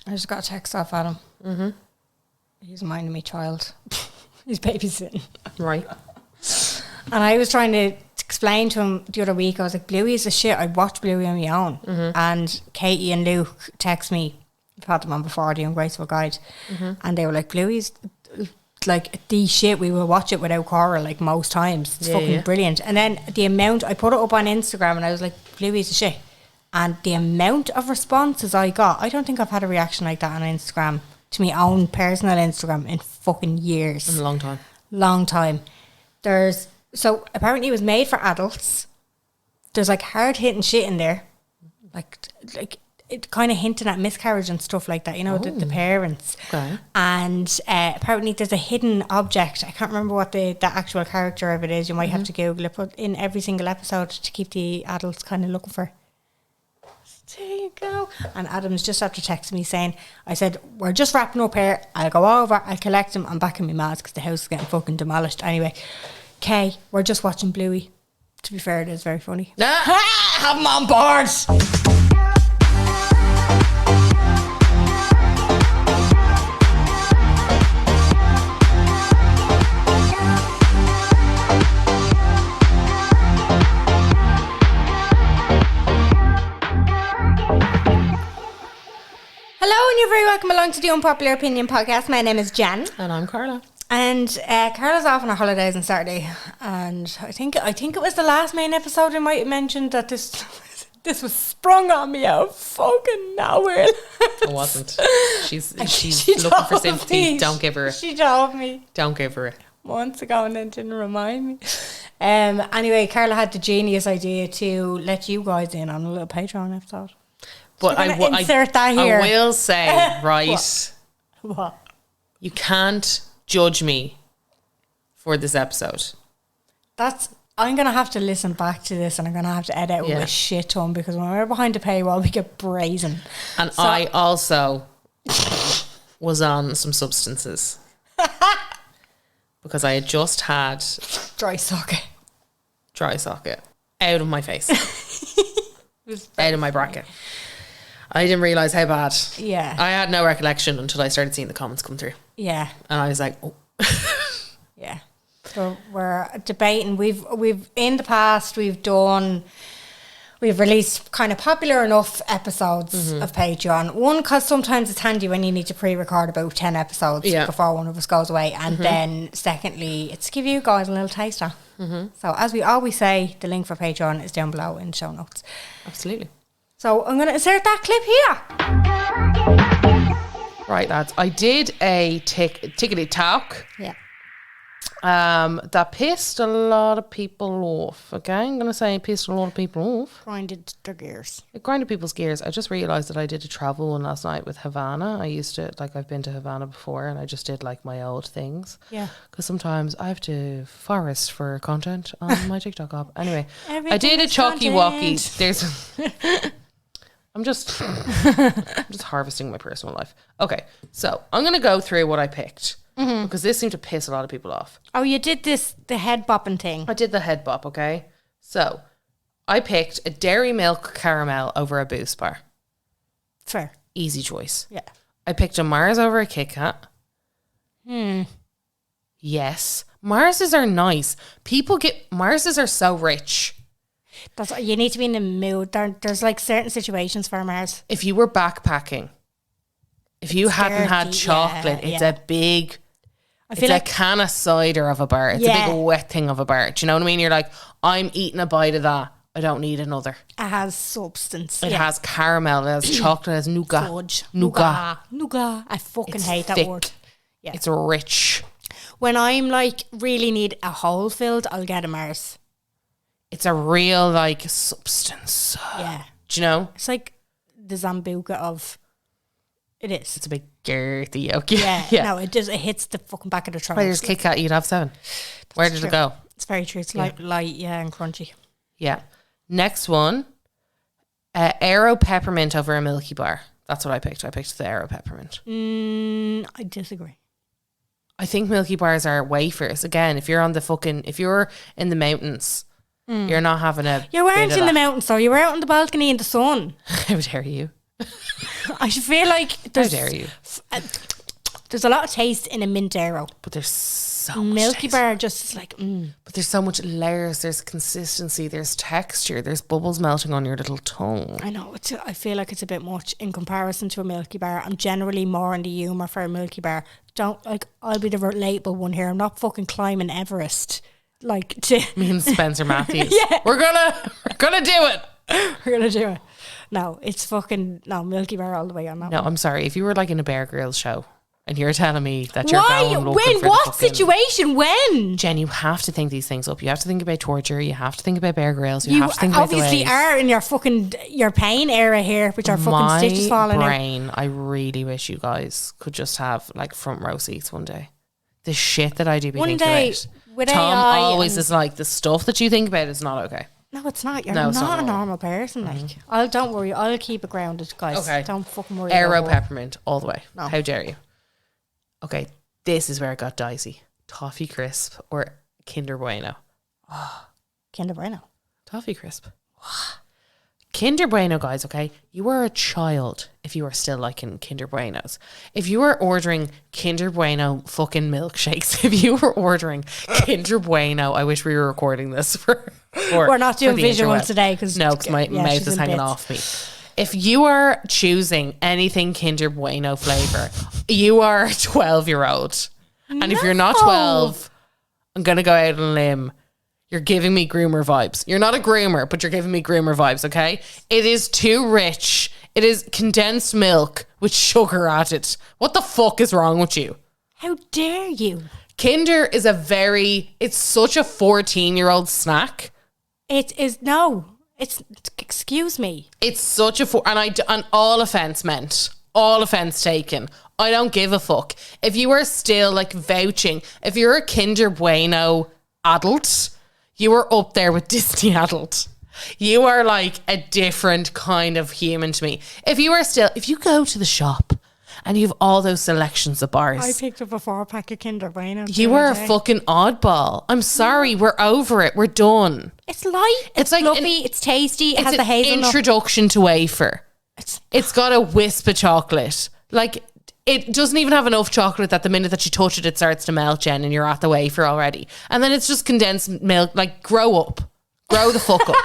I just got a text off Adam. Mm-hmm. He's minding me child. He's babysitting. Right. And I was trying to explain to him the other week, I was like, Bluey's a shit. I'd watch Bluey on my own. Mm-hmm. And Katie and Luke text me, I've had them on before, the Ungraceful Guide. Mm-hmm. And they were like, Bluey's like the shit. We will watch it without Cora like most times. It's fucking brilliant. And then the amount, I put it up on Instagram and I was like, Bluey's a shit. And the amount of responses I got, I don't think I've had a reaction like that on Instagram, to my own personal Instagram, in fucking years. In a long time. Long time. So apparently it was made for adults. There's like hard hitting shit in there, like it kind of hinting at miscarriage and stuff like that. You know, the parents. Okay. And apparently there's a hidden object. I can't remember what the actual character of it is. You might have to Google it. But in every single episode to keep the adults kind of looking for. There you go. And Adam's just after texting me saying, I said, we're just wrapping up here. I'll go over. I'll collect him. I'm back in my ma's because the house is getting fucking demolished. Anyway. Kay, we're just watching Bluey. To be fair, it is very funny. Have him on board. Hello, and you're very welcome along to the Unpopular Opinion podcast. My name is Jen. And I'm Carla. And Carla's off on her holidays on Saturday, and I think it was the last main episode I might have mentioned that this was sprung on me out of fucking nowhere. It wasn't. She's looking for sympathy. Don't give her it. She told me. Don't give her it. Months ago and then didn't remind me. Anyway, Carla had the genius idea to let you guys in on a little Patreon episode. But so insert that here. I will say, right? What? You can't judge me for this episode. I'm going to have to listen back to this and I'm going to have to edit with a shit ton because when we're behind the paywall we get brazen. And so, I also was on some substances because I had just had dry socket out of my face. Out of my bracket. I didn't realise how bad. Yeah. I had no recollection until I started seeing the comments come through. Yeah. And I was like, oh. Yeah. So we're debating. We've in the past we've released kind of popular enough episodes of Patreon. One, because sometimes it's handy when you need to pre-record about 10 episodes before one of us goes away. And then secondly, it's to give you guys a little taster. So as we always say, the link for Patreon is down below in the show notes. Absolutely. So I'm going to insert that clip here. Right, lads. I did a tickety talk. Yeah. That pissed a lot of people off. Okay, I'm going to say it pissed a lot of people off. Grinded their gears. It grinded people's gears. I just realised that I did a travel one last night with Havana. I've been to Havana before and I just did like my old things. Yeah. Because sometimes I have to forest for content on my TikTok app. Anyway, I did a chalky-walkie. I'm just harvesting my personal life. Okay, so I'm going to go through what I picked. Because this seemed to piss a lot of people off. Oh, you did the head bopping thing. I did the head bop, okay? So, I picked a Dairy Milk Caramel over a Boost bar. Fair. Easy choice. Yeah. I picked a Mars over a Kit Kat. Yes. Marses are nice. Marses are so rich. You need to be in the mood. There's like certain situations for Mars. If you were backpacking, if you hadn't had chocolate, it's a big... It's like a can of cider of a bar. It's a big wet thing of a bar. Do you know what I mean? You're like, I'm eating a bite of that. I don't need another. It has substance. It has caramel. It has chocolate. It has nougat. Fudge. Nougat. I fucking hate thick. that word. Yeah. It's rich. When I'm like really need a hole filled, I'll get a Mars. It's a real like substance. Yeah. Do you know? It's like the Zambuca of... It is. It's a big girthy yolk. Yeah. No, it hits the fucking back of the trunk. Where there's Kit Kat, you'd have 7. Where did it go? It's very true. It's light, and crunchy. Yeah. Next one, Aero Peppermint over a Milky Bar. That's what I picked. I picked the Aero Peppermint. I disagree. I think Milky Bars are wafers. Again, if you're in the mountains, you're not having a... You weren't in the mountains, though. You were out on the balcony in the sun. How dare you? I feel like there's... How dare you? There's a lot of taste in a mint Aero. But there's so much Milky taste. Bar just like... But there's so much layers, there's consistency, there's texture, there's bubbles melting on your little tongue. I know, I feel like it's a bit much in comparison to a Milky Bar. I'm generally more in the humour for a Milky Bar. I'll be the relatable one here. I'm not fucking climbing Everest. Like, Me and Spencer Matthews. Yeah. We're gonna do it. We're gonna do it. No, it's fucking... No, Milky Bar all the way on that No, one. I'm sorry. If you were like in a Bear Grylls show and you're telling me that you're Why? going looking When? for the What fucking- situation? When? Jen, you have to think these things up. You have to think about torture. You have to think about Bear Grylls. You have to think about the obviously waves. are in your pain era here, which are fucking stitches falling out. brain, I really wish you guys could just have like front row seats one day. The shit that I do be One thinking day, about. with Tom AI always and- is like, the stuff that you think about is not okay. No, it's not. You're No, it's not not a at all. normal person. Like, don't worry. I'll keep it grounded, guys. Okay. Don't fucking worry. Aero about it. peppermint all the way. No. How dare you? Okay, this is where it got dicey. Toffee crisp or Kinder Bueno? Kinder Bueno. Toffee crisp. Kinder Bueno, guys, okay? You were a child if you were still liking Kinder Buenos. If you were ordering Kinder Bueno fucking milkshakes, if you were ordering Kinder Bueno, I wish we were recording this for We're not doing the visuals interweb. today because No, because my mouth she's is in hanging bits. off me. If you are choosing anything Kinder Bueno flavour, you are a 12-year-old. And if you're not 12, I'm going to go out on a limb. You're giving me groomer vibes. You're not a groomer, but you're giving me groomer vibes, okay? It is too rich. It is condensed milk with sugar at it. What the fuck is wrong with you? How dare you? Kinder is it's such a 14-year-old snack. It is no. It's excuse me. It's such and all offense meant, all offense taken. I don't give a fuck. If you are still like vouching, if you're a Kinder Bueno adult, you are up there with Disney adult. You are like a different kind of human to me. If you go to the shop and you have all those selections of bars, I picked up a 4-pack of Kinder Bueno. you are a fucking oddball. I'm sorry, we're over it. We're done. It's light. It's like fluffy. It's tasty. It has It's the an hazelnut. introduction to wafer. It's got a wisp of chocolate. Like, it doesn't even have enough chocolate that the minute that you touch it, it starts to melt, Jen, and you're at the wafer already. And then it's just condensed milk. Like, grow up. Grow the fuck up.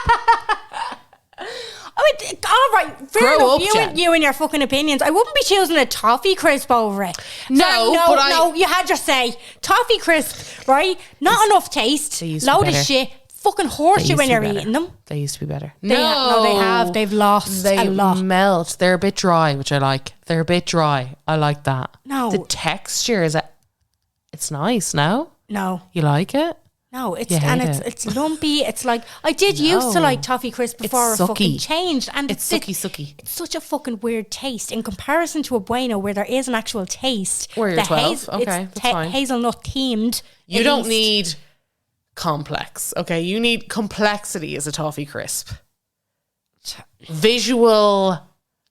Oh, all right. Fair Grow enough. up, Jen. You and your fucking opinions. I wouldn't be choosing a toffee crisp over it. No, Sorry, but you had your say. Toffee crisp, right? Not enough taste. They used to be Load of better. shit. Fucking horse you when you're eating them. They used to be better. They have. They've lost They a lot. melt. They're a bit dry, which I like. They're a bit dry. I like that. No. The texture it's nice, no? No. You like it? No, You hate it. it's lumpy. It's like I did used to No. like toffee crisp before it fucking sucky. changed, and It's sucky. It's such a fucking weird taste in comparison to a Bueno, where there is an actual taste. Where you're The 12. Okay, it's that's fine. hazelnut themed. You at don't least. need complex, okay? You need complexity as a toffee crisp. Visual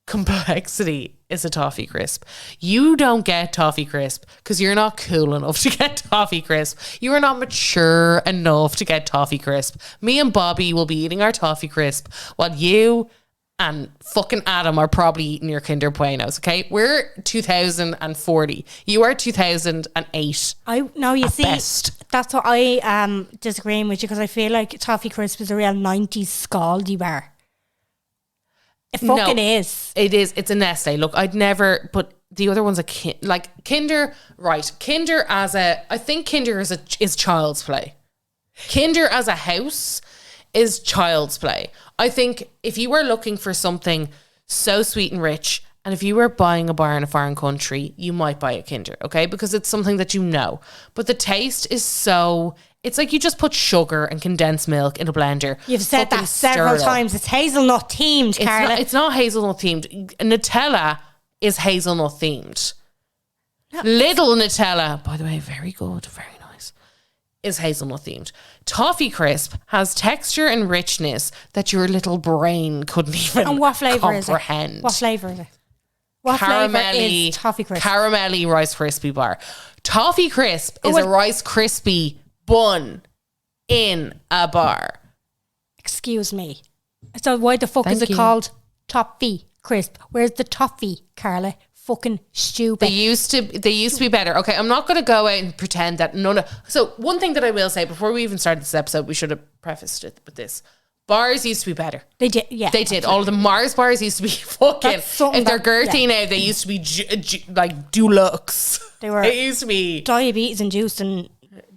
complexity is a toffee crisp. You don't get toffee crisp because you're not cool enough to get toffee crisp. You are not mature enough to get toffee crisp. Me and Bobby will be eating our toffee crisp while you and fucking Adam are probably eating your Kinder Buenos, okay? We're 2040. You are 2008. You see, best. that's what I disagreeing with you, because I feel like toffee crisp is a real 90s scaldy bar. It fucking is. It is. It's a Nestle. Look, I'd never, but the other one's like Kinder, right? Kinder I think Kinder is child's play. Kinder as a house is child's play. I think if you were looking for something so sweet and rich, and if you were buying a bar in a foreign country, you might buy a Kinder, okay? Because it's something that you know. But the taste is it's like you just put sugar and condensed milk in a blender. You've said fucking that several stir it up. times. It's hazelnut themed, Carla. It's not hazelnut themed. Nutella is hazelnut themed. Little Nutella, by the way, very good, very nice, is hazelnut themed. Toffee crisp has texture and richness that your little brain couldn't even And what flavour is it? comprehend. What flavour is it? What flavour is toffee crisp? Caramelly Rice Krispie bar. Toffee crisp is a Rice Krispie bun in a bar. Excuse me. So why the fuck is Thank it you. called toffee crisp. Where's the toffee, Carla? Fucking stupid. They used to be better. Okay, I'm not going to go out and pretend that none of... So one thing that I will say before we even started this episode, we should have prefaced it with this. Bars used to be better. They did, yeah. They did. All of the Mars bars used to be fucking... If they're girthy now, they used to be like deluxe. They were... It used to be... Diabetes induced and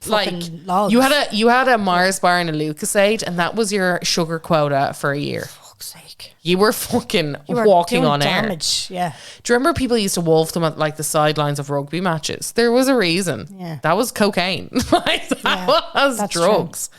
fucking logs. You had a Mars bar and a Lucasade, and that was your sugar quota for a year. Fuck's sake. You were fucking walking on damage, air. Yeah. Do you remember people used to wolf them at like the sidelines of rugby matches? There was a reason. Yeah. That was cocaine. That was drugs. True.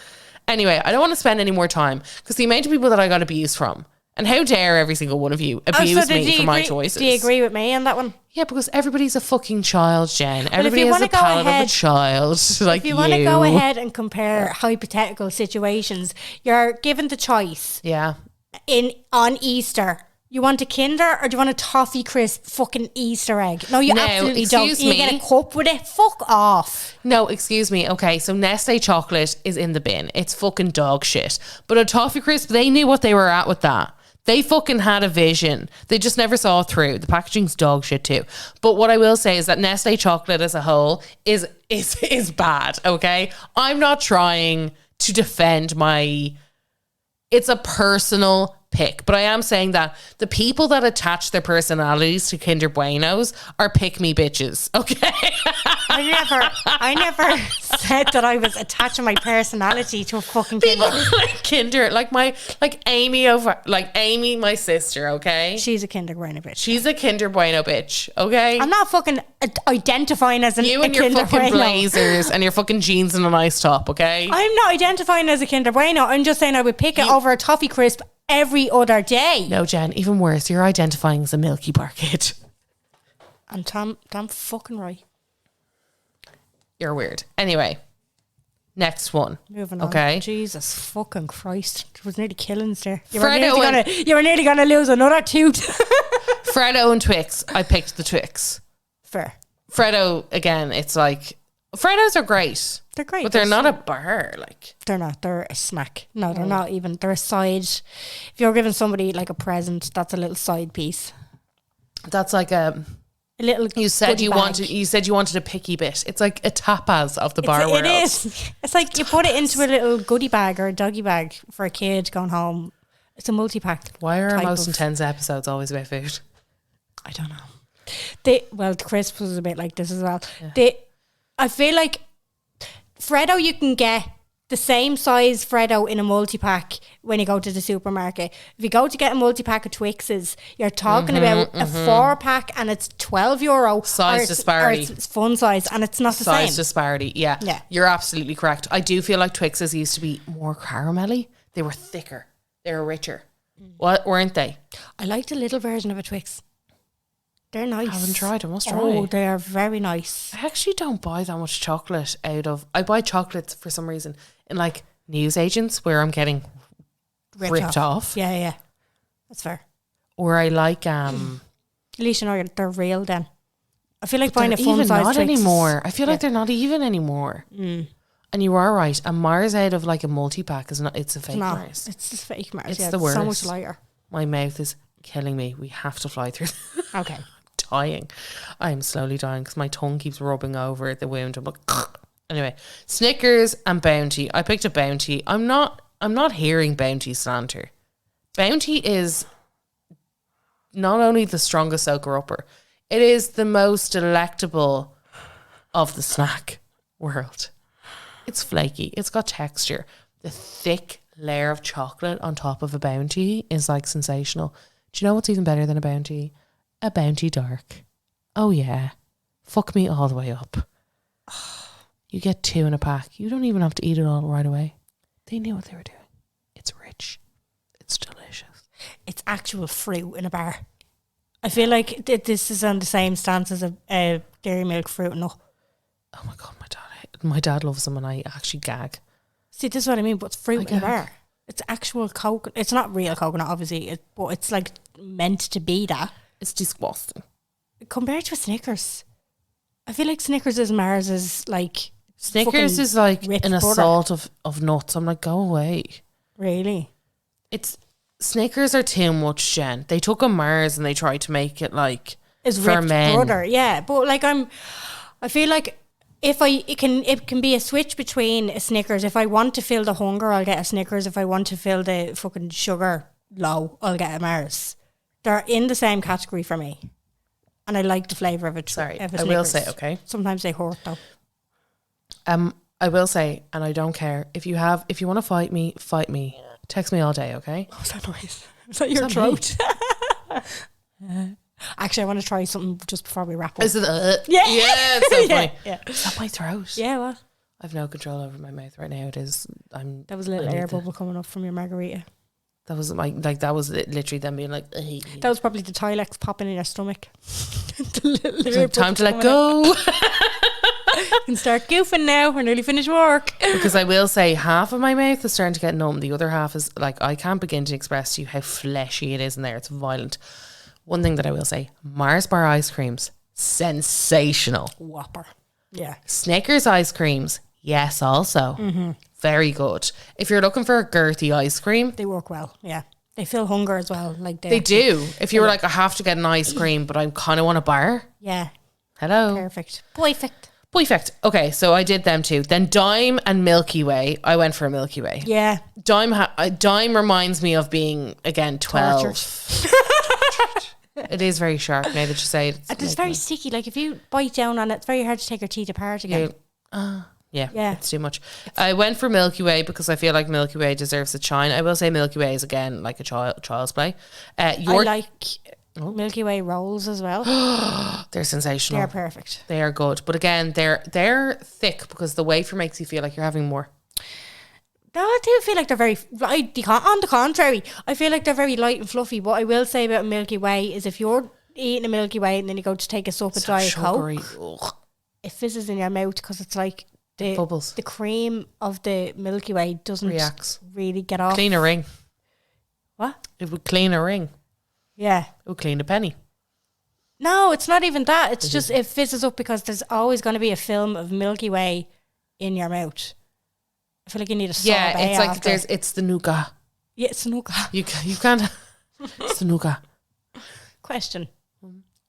Anyway, I don't want to spend any more time because the amount of people that I got abused from, and how dare every single one of you abuse me for my choices. Do you agree with me on that one? Yeah, because everybody's a fucking child, Jen. Everybody has the palate of a child. Like if you want to go ahead and compare hypothetical situations, you're given the choice. Yeah. On Easter, you want a Kinder or do you want a toffee crisp fucking Easter egg? No, you absolutely don't. You get a cup with it. Fuck off. No, excuse me. Okay, so Nestle chocolate is in the bin. It's fucking dog shit. But a toffee crisp, they knew what they were at with that. They fucking had a vision. They just never saw it through. The packaging's dog shit too. But what I will say is that Nestle chocolate as a whole is bad. Okay, I'm not trying to defend my. It's a personal pick, but I am saying that the people that attach their personalities to Kinder Buenos are pick me bitches. Okay. I never said that I was attaching my personality to a fucking Kinder. Kinder, like Amy, my sister. Okay, she's a Kinder Bueno bitch. She's a Kinder Bueno bitch. Okay, I'm not fucking identifying as you and your fucking blazers and your fucking jeans and a nice top. Okay, I'm not identifying as a Kinder Bueno. I'm just saying I would pick it over a toffee crisp every other day. No, Jen, even worse. You're identifying as a Milky Bar kid. And damn fucking right. You're weird. Anyway, next one. Moving on. Okay. Jesus fucking Christ. There was nearly killings there. You were nearly gonna lose another tooth. Freddo and Twix. I picked the Twix. Fair. Freddo, again, it's like... Freddos are great. They're great. But they're not a bar. Like they're not. They're a snack. No, they're not even. They're a side. If you're giving somebody like a present, that's a little side piece. That's like a little. You said you wanted a picky bit. It's like a tapas of the bar world. It is. It's like you put it into a little goodie bag or a doggy bag for a kid going home. It's a multi-pack. Why are our most intense episodes always about food? I don't know. The crisp was a bit like this as well. Yeah. I feel like Freddo, you can get the same size Freddo in a multi-pack when you go to the supermarket. If you go to get a multi-pack of Twixes, you're talking about a 4-pack and it's €12. Size disparity. Or it's fun size and it's not the same. Size disparity, yeah. You're absolutely correct. I do feel like Twixes used to be more caramelly. They were thicker. They were richer. What weren't they? I liked a little version of a Twix. They're nice. I haven't tried. I must try. Oh, they are very nice. I actually don't buy that much chocolate I buy chocolates for some reason in like newsagents where I'm getting ripped off. Yeah. That's fair. Or I like At least you know they're real then. I feel like buying a fun size not Twix. Anymore. I feel like they're not even anymore. And you are right. A Mars out of like a multi-pack is not. It's a fake Mars. It's just fake Mars. It's the worst. So much lighter. My mouth is killing me. We have to fly through. Okay. Dying. I'm slowly dying because my tongue keeps rubbing over the wound. I'm like, anyway, Snickers and Bounty. I picked a Bounty. I'm not hearing Bounty slander. Bounty is not only the strongest soaker upper, it is the most delectable of the snack world. It's flaky. It's got texture. The thick layer of chocolate on top of a Bounty is like sensational. Do you know what's even better than a Bounty? A Bounty Dark. Oh yeah. Fuck me all the way up. You get 2 in a pack. You don't even have to eat it all right away. They knew what they were doing. It's rich. It's delicious. It's actual fruit in a bar. I feel like this is on the same stance as a dairy milk fruit nut. Oh my God, my dad loves them and I actually gag. See, this is what I mean, but it's fruit in a bar. It's actual coconut. It's not real coconut, obviously, but it's like meant to be that. It's disgusting. Compared to a Snickers, I feel like Snickers is Mars is like Snickers is like an assault of nuts. I'm like, go away. Really? It's Snickers are too much, Jen. They took a Mars and they tried to make it like Is for ripped men. brother, yeah. But like I feel like it can be a switch between a Snickers. If I want to fill the hunger, I'll get a Snickers. If I want to fill the fucking sugar low, I'll get a Mars. They're in the same category for me, and I like the flavour of it. Sorry, of a I will Snickers. say, okay. Sometimes they hurt though. I will say, and I don't care if you want to fight me. Text me all day, okay? Oh, is that noise? Is that your throat? Actually, I want to try something just before we wrap up. Is it? Yeah. Yeah, it's so funny. Yeah. Is that my throat? Yeah, what? I've no control over my mouth right now. It is. That was a little air bubble coming up from your margarita. That was that was literally them being like. Ugh. That was probably the Tilex popping in your stomach. The little air Time to bubbles let coming go. You can start goofing now. We're nearly finished work. Because I will say half of my mouth is starting to get numb. The other half is like, I can't begin to express to you how fleshy it is in there. It's violent. One thing that I will say, Mars bar ice creams, sensational. Whopper. Yeah. Snickers ice creams, yes, also. Very good. If you're looking for a girthy ice cream, They work well. Yeah. They fill hunger as well. Like they do. If you were like, I have to get an ice cream, but I kind of want a bar. Yeah. Hello. Perfect. Perfect. Perfect. Okay, so I did them too. Then Dime and Milky Way. I went for a Milky Way. Yeah. Dime reminds me of being, again, 12. Tortured. It is very sharp now that you say it. And it's very sticky. Like if you bite down on it, it's very hard to take your teeth apart again. Yeah, it's too much. I went for Milky Way because I feel like Milky Way deserves a shine. I will say Milky Way is, again, like a child's play. I like Milky Way rolls as well. They're sensational. They're perfect. They are good. But again, they're thick because the wafer makes you feel like you're having more. No, I do feel like they're very, on the contrary, I feel like they're very light and fluffy. What I will say about Milky Way is if you're eating a Milky Way and then you go to take a sup of Diet sugary. Coke, it fizzes in your mouth because it's like Bubbles. The cream of the Milky Way doesn't really get off. Clean a ring. What? It would clean a ring. Yeah. It would clean a penny. No, it's not even that. It's just it fizzes up because there's always going to be a film of Milky Way in your mouth. I feel like you need a sorbet. Yeah, it's like after. it's the nougat. Yeah, it's the nougat. You can't. It's the nougat. Question: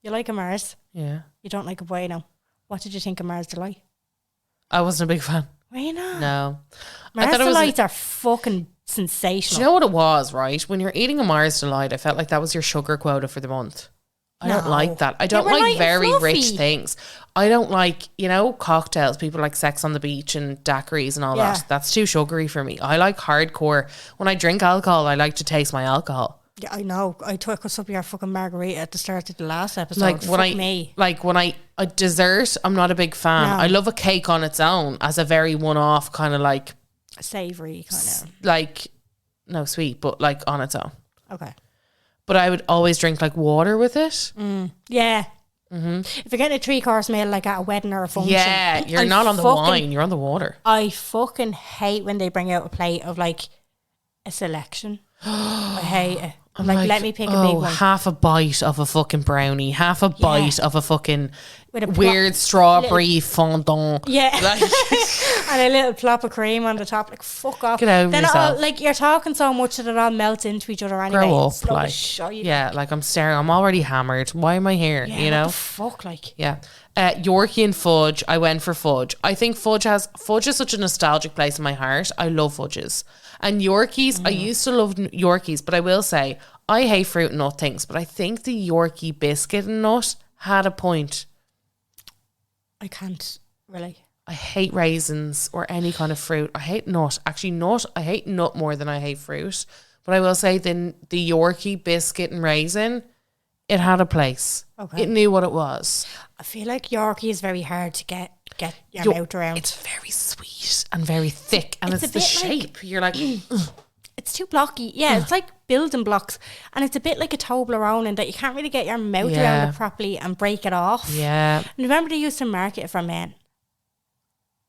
you like a Mars? Yeah. You don't like a Bueno. What did you think of Mars Delight? I wasn't a big fan. Were you not? No. Mars Delights are fucking sensational. Do you know what it was, right? When you're eating a Mars Delight, I felt like that was your sugar quota for the month. I don't like that. I don't like very rich things. I don't like, cocktails. People like Sex on the Beach and daiquiris and all that. That's too sugary for me. I like hardcore. When I drink alcohol, I like to taste my alcohol. Yeah, I know. I took us up your fucking margarita at the start of the last episode. A dessert, I'm not a big fan. No. I love a cake on its own as a very one-off kind of like savoury kind of. Like, no sweet, but like on its own. Okay. But I would always drink like water with it. Yeah. Mm-hmm. If you're getting a 3-course meal like at a wedding or a function. Yeah, you're not on the wine, you're on the water. I fucking hate when they bring out a plate of like a selection. I hate it. I'm like, let me pick a big one. Half a bite of a fucking brownie, half a bite of a fucking weird strawberry fondant. Yeah. And a little plop of cream on the top. Like, fuck off. Get over yourself. Like, you're talking so much that it all melts into each other anyway. Grow up. Like, I'm staring. I'm already hammered. Why am I here? What the fuck, like. Yeah. Yorkie and fudge. I went for fudge. I think fudge is such a nostalgic place in my heart. I love fudges. And Yorkies, I used to love Yorkies, but I will say, I hate fruit and nut things, but I think the Yorkie biscuit and nut had a point. I can't really. I hate raisins or any kind of fruit. I hate nut. Actually, nut, I hate nut more than I hate fruit. But I will say the Yorkie biscuit and raisin, it had a place. Okay. It knew what it was. I feel like Yorkie is very hard to get your mouth around. It's very sweet and very thick, and it's the shape. Like, you're like, it's too blocky. Yeah, it's like building blocks, and it's a bit like a Toblerone in that you can't really get your mouth around it properly and break it off. Yeah. And remember they used to market it for men.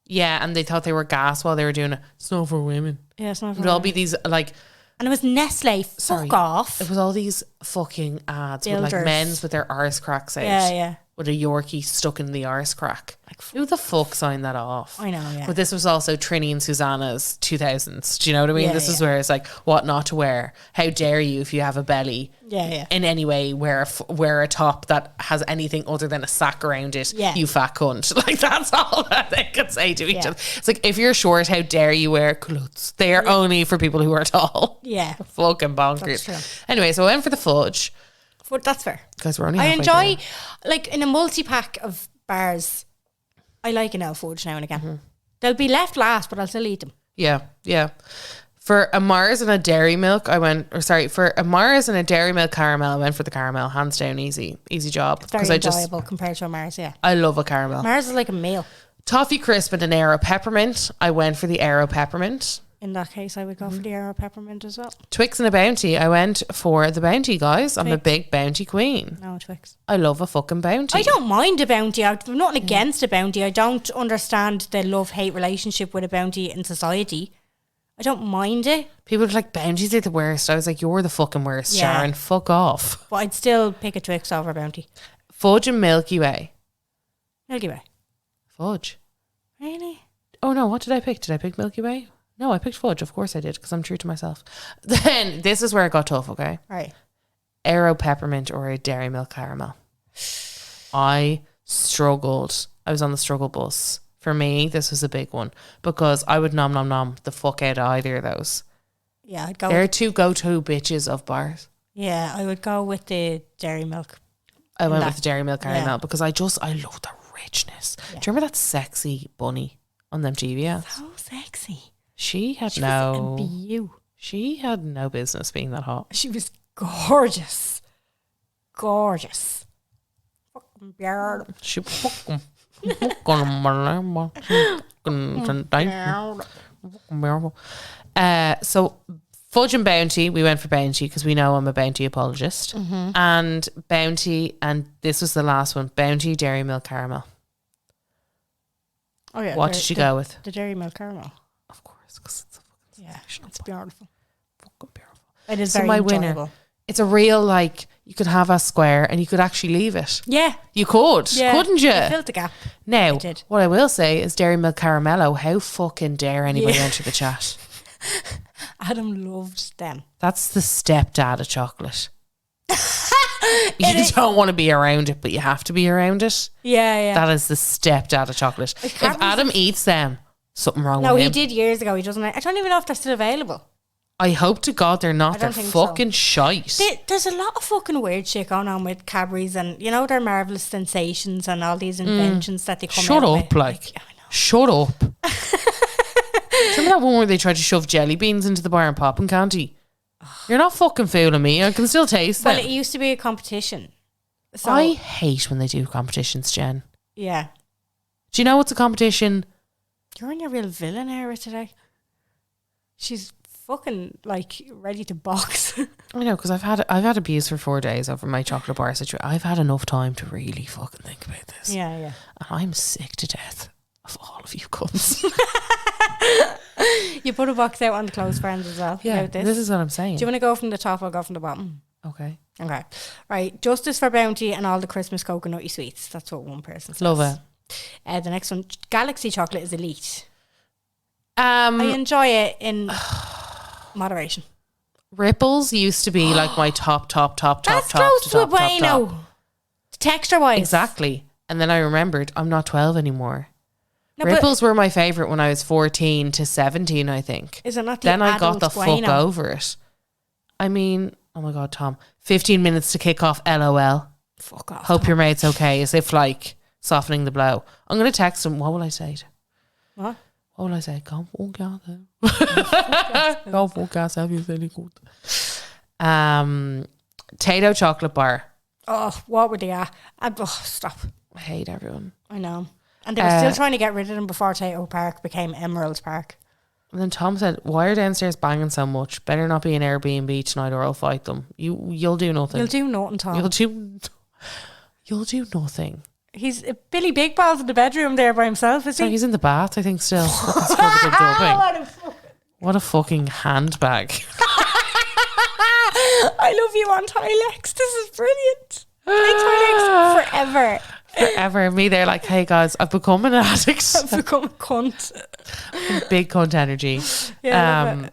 Yeah, and they thought they were gas while they were doing it. It's not for women. Yeah, it's not for women. It'd all be these like. And it was Nestle. Fuck off. It was all these fucking ads with like men's with their arse cracks out. Yeah. with a Yorkie stuck in the arse crack. Like, who the fuck signed that off? I know, yeah. But this was also Trini and Susanna's 2000s. Do you know what I mean? Yeah, This is where it's like, what not to wear? How dare you, if you have a belly, in any way, wear a top that has anything other than a sack around it, you fat cunt. Like, that's all that they could say to each other. It's like, if you're short, how dare you wear culottes? They are only for people who are tall. Yeah. Fucking bonkers. That's true. Anyway, so I went for the fudge. But that's fair. Because we're only I enjoy, there. like, in a multi-pack of bars, I like an fudge now and again. They'll be left last, but I'll still eat them. Yeah, yeah. For a Mars and a Dairy Milk, for a Mars and a Dairy Milk caramel, I went for the caramel. Hands down, easy job. It's very enjoyable compared to a Mars, yeah. I love a caramel. Mars is like a meal. Toffee Crisp and an Aero Peppermint. I went for the Aero Peppermint. In that case, I would go for the Aero Peppermint as well. Twix and a Bounty. I went for the Bounty, guys. I'm a big Bounty queen. No, Twix. I love a fucking Bounty. I don't mind a Bounty. I've nothing against a Bounty. I don't understand the love-hate relationship with a Bounty in society. I don't mind it. People are like, Bounties are the worst. I was like, you're the fucking worst, Sharon. Fuck off. But I'd still pick a Twix over a Bounty. Fudge and Milky Way. Milky Way. Fudge. Really? Oh no, what did I pick? Did I pick Milky Way? No, I picked fudge. Of course I did, because I'm true to myself. Then, this is where it got tough, okay? Right. Aero Peppermint or a Dairy Milk caramel. I struggled. I was on the struggle bus. For me, this was a big one, because I would nom the fuck out of either of those. Yeah, I'd go. They're two go-to bitches of bars. Yeah, I would go with the Dairy Milk. I went with the Dairy Milk caramel because I love the richness. Yeah. Do you remember that sexy bunny on them TV ads? So sexy. She had She no business being that hot. She was gorgeous. Gorgeous. Fucking beautiful. She fucking so Fudge and Bounty, we went for Bounty because we know I'm a Bounty apologist. And Bounty, and this was the last one, Bounty Dairy Milk Caramel. Oh yeah. What did you go with? The Dairy Milk Caramel. Of course, because it's a fucking it's beautiful. Fucking beautiful. It is so very enjoyable. Winner, it's a real, like, you could have a square and you could actually leave it. Yeah. You could, couldn't you? I filled the gap. Now, what I will say is Dairy Milk Caramello, how fucking dare anybody enter the chat? Adam loved them. That's the stepdad of chocolate. You don't want to be around it, but you have to be around it. Yeah. That is the stepdad of chocolate. If Adam eats them, something wrong with him. No, he did years ago. He doesn't. I don't even know if they're still available. I hope to God they're not. They're fucking shite. There's a lot of fucking weird shit going on with Cadbury's, and you know their marvelous sensations and all these inventions that they come Shut out up, with. like shut up. Remember that one where they tried to shove jelly beans into the bar and popping candy? You're not fucking fooling me. I can still taste them. Well, it used to be a competition. So I hate when they do competitions, Jen. Yeah. Do you know what's a competition? You're in your real villain era today. She's fucking like ready to box. I know, because I've had abuse for 4 days over my chocolate bar situation. I've had enough time to really fucking think about this. Yeah. And I'm sick to death of all of you cunts. You put a box out on the close friends as well. Yeah, about this is what I'm saying. Do you want to go from the top or go from the bottom? Okay. Right. Justice for Bounty and all the Christmas coconutty sweets. That's what one person says. Love it. The next one, Galaxy chocolate is elite. I enjoy it in moderation. Ripples used to be like my top. That's close to a bueno. Texture wise. Exactly. And then I remembered I'm not 12 anymore. No, Ripples were my favourite when I was 14 to 17, I think. Is it not the Then I got the bueno? fuck over it. I mean, oh my God, Tom. 15 minutes to kick off LOL. Fuck off. Hope your mate's okay. As if like softening the blow. I'm going to text him. What will I say? What will I say? Go fuck yourself. Go fuck yourself, you silly good. Tato chocolate bar. Oh, what were they at? Stop. I hate everyone. I know. And they were still trying to get rid of them before Tato Park became Emerald Park. And then Tom said, why are downstairs banging so much? Better not be an Airbnb tonight or I'll fight them. You'll do nothing. You'll do nothing, Tom. You'll do nothing. He's Billy Big Balls in the bedroom there by himself, is he? He's in the bath, I think, still. What a fucking handbag. I love you on Tilex. This is brilliant. Play Tilex forever. Forever. Me, they're like, hey guys, I've become an addict. I've become a cunt. Big cunt energy. Yeah,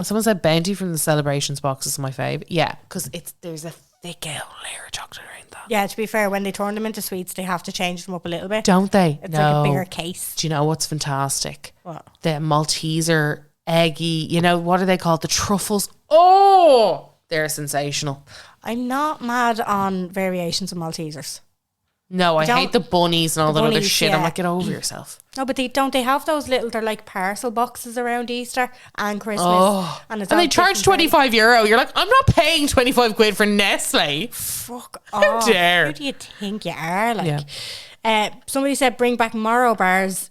Someone said Bounty from the Celebrations box is my fave. Yeah, because there's a thick old layer of chocolate around that. Yeah, to be fair, when they turn them into sweets, they have to change them up a little bit. Don't they? It's like a bigger case. Do you know what's fantastic? What? The Malteser, eggy, what are they called? The truffles. Oh, they're sensational. I'm not mad on variations of Maltesers. No, I hate the bunnies and all that other shit. Yeah. I'm like, get over yourself. No, but they have those little, they're like parcel boxes around Easter and Christmas. Oh. And they charge €25. You're like, I'm not paying 25 quid for Nestle. Fuck How off. dare. Who do you think you are? Like, somebody said bring back Morrow bars.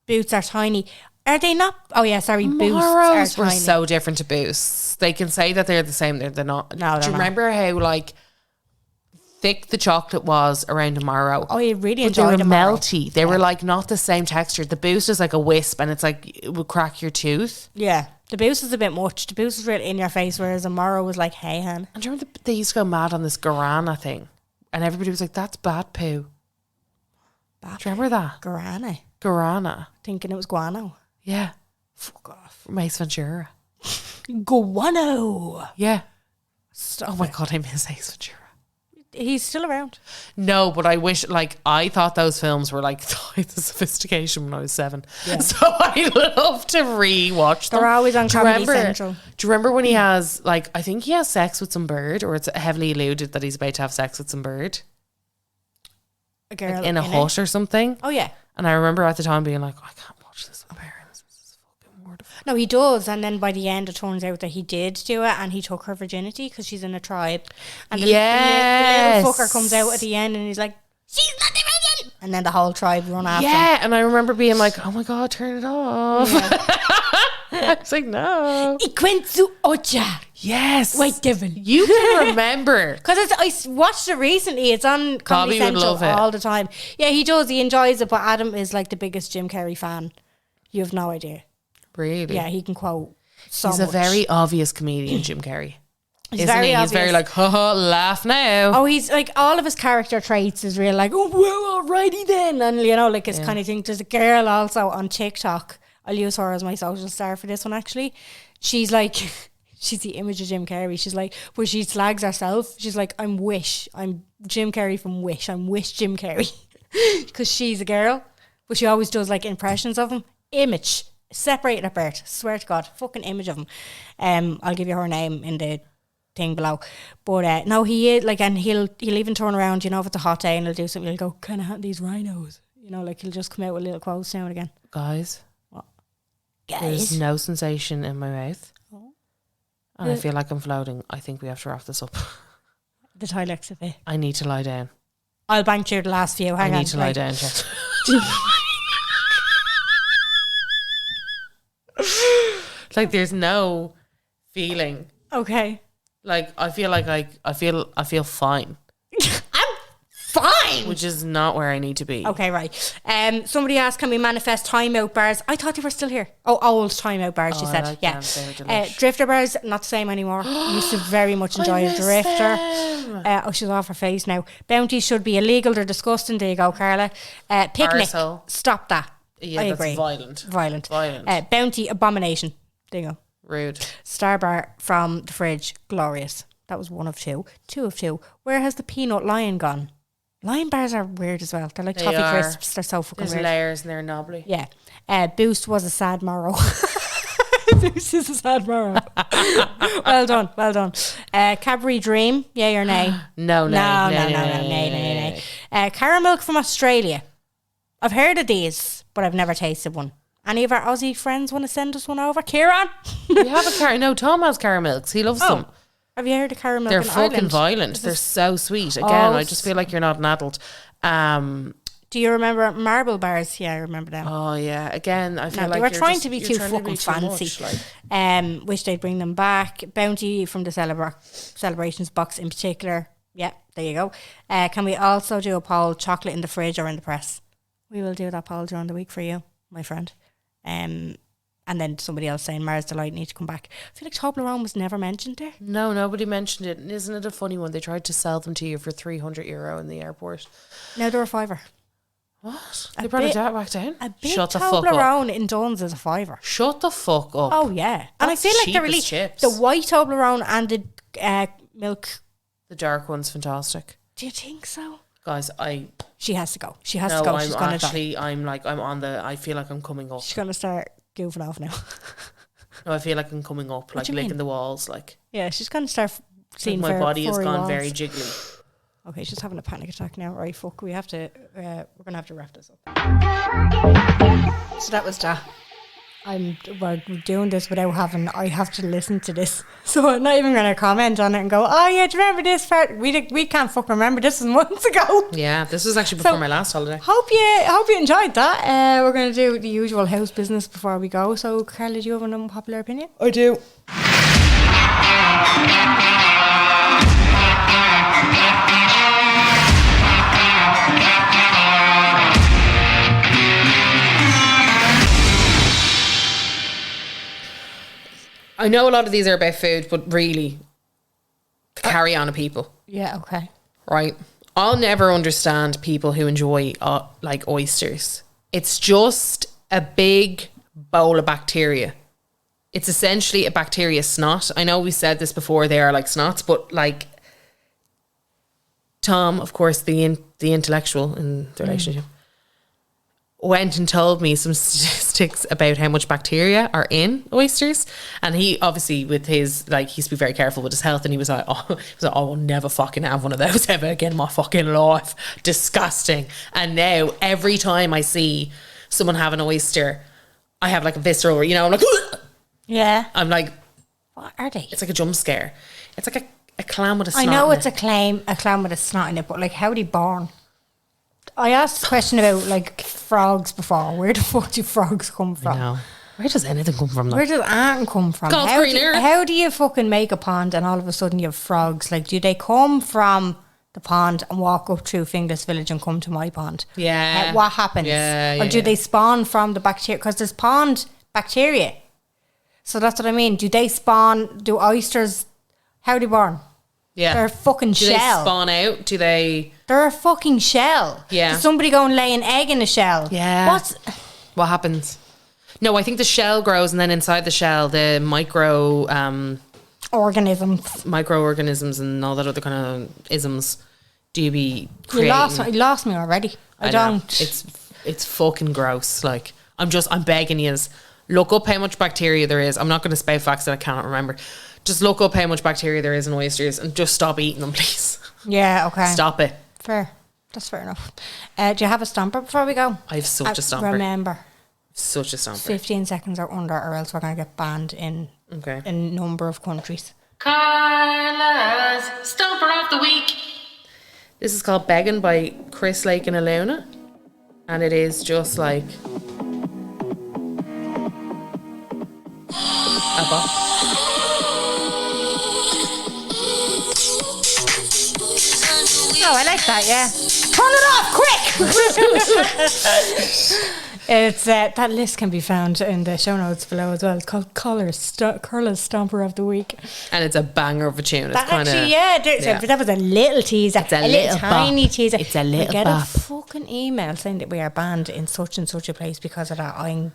Boots are tiny. Are they not? Oh yeah, sorry. Morrows Boosts are were tiny. so different to Boosts. They can say that they're the same. They're not. No, do you remember how like thick the chocolate was around a Morrow? Oh, you really But enjoyed they them. were melty. They were like not the same texture. The Boost is like a wisp, and it's like it would crack your tooth. Yeah, the Boost is a bit much. The Boost is really in your face, whereas a Morrow was like, hey, hun. And do you remember they used to go mad on this guarana thing, and everybody was like, "That's bad poo." Do you remember that? Guarana. Thinking it was guano. Yeah. Fuck off. Mace Ventura. Guano. Yeah. Stop Oh my it. God, I miss Ace Ventura. He's still around. No, but I wish, like, I thought those films were like the sophistication when I was 7. Yeah. So I love to rewatch them. They're always on Do you Comedy remember- Central. Do you remember when he has, like, I think he has sex with some bird, or it's heavily alluded that he's about to have sex with some bird? A girl In a hut or something? Oh yeah. And I remember at the time being like, I can't watch this with parents. This is fucking mortifying. No, he does, and then by the end, it turns out that he did do it, and he took her virginity because she's in a tribe. And the little fucker comes out at the end, and he's like, "She's not the virgin," and then the whole tribe run after him. Yeah, and I remember being like, oh my God, turn it off. I was like, no. I went to Ocha. Yes. White devil. You can remember. Because I watched it recently. It's on Comedy Bobby would Central love it. all the time. Yeah, he does. He enjoys it. But Adam is like the biggest Jim Carrey fan. You have no idea. Really? Yeah, he can quote so He's much. a very obvious comedian, Jim Carrey. He's Isn't very he? obvious. He's very like, haha, laugh now. Oh, he's like, all of his character traits is real, like, oh, well, alrighty then. And, like his kind of thing. There's a girl also on TikTok. I'll use her as my social star for this one, actually. She's like, she's the image of Jim Carrey. She's like, but she slags herself. She's like, I'm Wish. I'm Jim Carrey from Wish. I'm Wish Jim Carrey. Because she's a girl. But she always does like impressions of him. Image. Separated at birth. Swear to God. Fucking image of him. I'll give you her name in the thing below. But no, he is like, and he'll even turn around, if it's a hot day, and he'll do something. He'll go, can I have these rhinos? Like he'll just come out with little quotes now and again. Guys, Guys. there's no sensation in my mouth. Oh. And I feel like I'm floating. I think we have to wrap this up. The Tylex of it. I need to lie down. I'll bank you the last few. Hang on. I need to lie down, Chet. Like there's no feeling. Okay. Like I feel like I feel fine, I'm fine. which is not where I need to be. Okay, right. Somebody asked, can we manifest timeout bars? I thought they were still here. Oh, old timeout bars, she I said. like Yeah. them. They were delish. Drifter bars, not the same anymore. Used to very much enjoy a miss drifter. them. She's off her face now. Bounties should be illegal. They're disgusting. There you go, Carla. Picnic. Arsehole. Stop that. Yeah, I that's agree. violent. Violent. Bounty abomination. There you go. Rude. Star bar from the fridge. Glorious. That was 1 of 2. 2 of 2. Where has the peanut lion gone? Lion bars are weird as well. They're like They toffee are. crisps. They're so fucking There's weird. layers and they're knobbly. Yeah. Boost was a sad morrow. Boost is a sad morrow. Well done. Cadbury Dream, yay or nay? No. Nay. Caramilk from Australia. I've heard of these, but I've never tasted one. Any of our Aussie friends want to send us one over? Kieran? We have a No, Tom has caramels. He loves them. Have you heard of caramilk They're in fucking Ireland? violent. They're so sweet. Again, Oh, I just feel like you're not an adult. Do you remember marble bars? Yeah, I remember them. Oh yeah. Again, I feel No, like they were you're trying just- to be you're too trying fucking be too fancy. much, like. Wish they'd bring them back. Bounty from the celebrations box in particular. Yeah, there you go. Can we also do a poll, chocolate in the fridge or in the press? We will do that poll during the week for you, my friend. And then somebody else saying Mars Delight need to come back. I feel like Toblerone was never mentioned there. No, nobody mentioned it. And isn't it a funny one? They tried to sell them to you for €300 in the airport. No, they're a $5. What? They brought it back down? A big Shut the fuck up. Toblerone in Duns is a $5. Shut the fuck up. Oh, yeah. And I feel like they're really... chips. The white Toblerone and the milk... The dark one's fantastic. Do you think so? Guys, She has to go. She has to go. She's going to die. I feel like I'm coming up. She's going to start goofing off now. No, I feel like I'm coming up, like licking the walls, like. Yeah, she's going to start seeing my body has gone very jiggly. Okay, she's having a panic attack now. Right, fuck, we have to, we're going to have to wrap this up. So that was that. We're doing this without I have to listen to this. So I'm not even going to comment on it and go, oh yeah, do you remember this part? We can't fucking remember, this was months ago. Yeah, this was actually before my last holiday. Hope you enjoyed that. We're going to do the usual house business before we go. So Carla, do you have an unpopular opinion? I do. I know a lot of these are about food, but really, the carry on of people. Yeah, okay. Right? I'll never understand people who enjoy like oysters. It's just a big bowl of bacteria. It's essentially a bacteria snot. I know we said this before, they are like snots, but like Tom, of course, the intellectual in the relationship, went and told me some statistics about how much bacteria are in oysters, and he obviously with his he used to be very careful with his health, and he was like, I will never fucking have one of those ever again in my fucking life. Disgusting. And now every time I see someone have an oyster, I have like a visceral, I'm like, yeah. I'm like, what are they? It's like a jump scare. It's like a clam with a snot. I know it's a clam with a snot in it, but like, how are they born? I asked a question about like frogs before. Where the fuck do frogs come from? I know. Where does anything come from? Where does anything come from? How do you fucking make a pond and all of a sudden you have frogs? Like, do they come from the pond and walk up through Finglas Village and come to my pond? Yeah. What happens? Or do they spawn from the bacteria? Because there's pond bacteria. So that's what I mean. Do they spawn? Do oysters? How are they born? Yeah. They're a fucking shell. Do they spawn out? Do they... They're a fucking shell. Yeah. Does somebody go and lay an egg in a shell? Yeah. What happens? No, I think the shell grows, and then inside the shell, the microorganisms and all that other kind of isms do you be creating. You lost me already. I don't. It's fucking gross. Like, I'm begging you, look up how much bacteria there is. I'm not going to spout facts that I cannot remember. Just look up how much bacteria there is in oysters and just stop eating them, please. Yeah, okay. Stop it. Fair. That's fair enough. Do you have a stomper before we go? I have such a stomper. Remember. Such a stomper. 15 seconds or under, or else we're going to get banned in a number of countries. Carla's Stomper of the Week. This is called Begging by Chris Lake and Aluna. And it is just like a bop. Oh, I like that, yeah. Turn it off, quick! It's that list can be found in the show notes below as well. It's called Carla's Stomper of the Week. And it's a banger of a tune. That was a little teaser. It's a little tiny teaser. It's a little get bop. a fucking email saying that we are banned in such and such a place because of that. And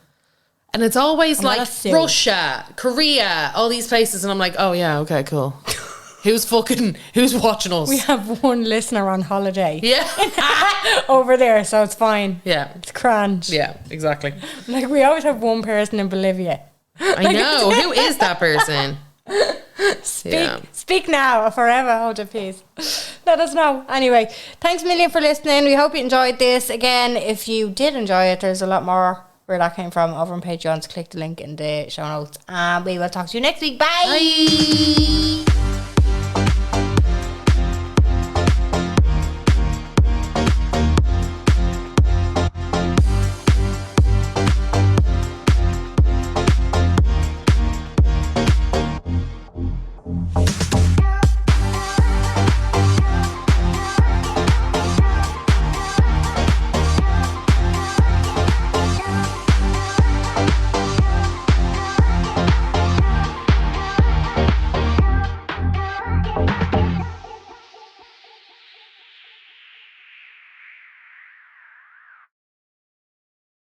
it's always like Russia, Korea, all these places. And I'm like, oh yeah, okay, cool. Who's watching us? We have one listener on holiday. Yeah. Over there, so it's fine. Yeah. It's grand. Yeah, exactly. Like, we always have one person in Bolivia. I know. Who is that person? Speak now or forever hold your peace. Let us know. Anyway, thanks a million for listening. We hope you enjoyed this. Again, if you did enjoy it, there's a lot more where that came from over on Patreon. So click the link in the show notes. And we will talk to you next week. Bye. Bye.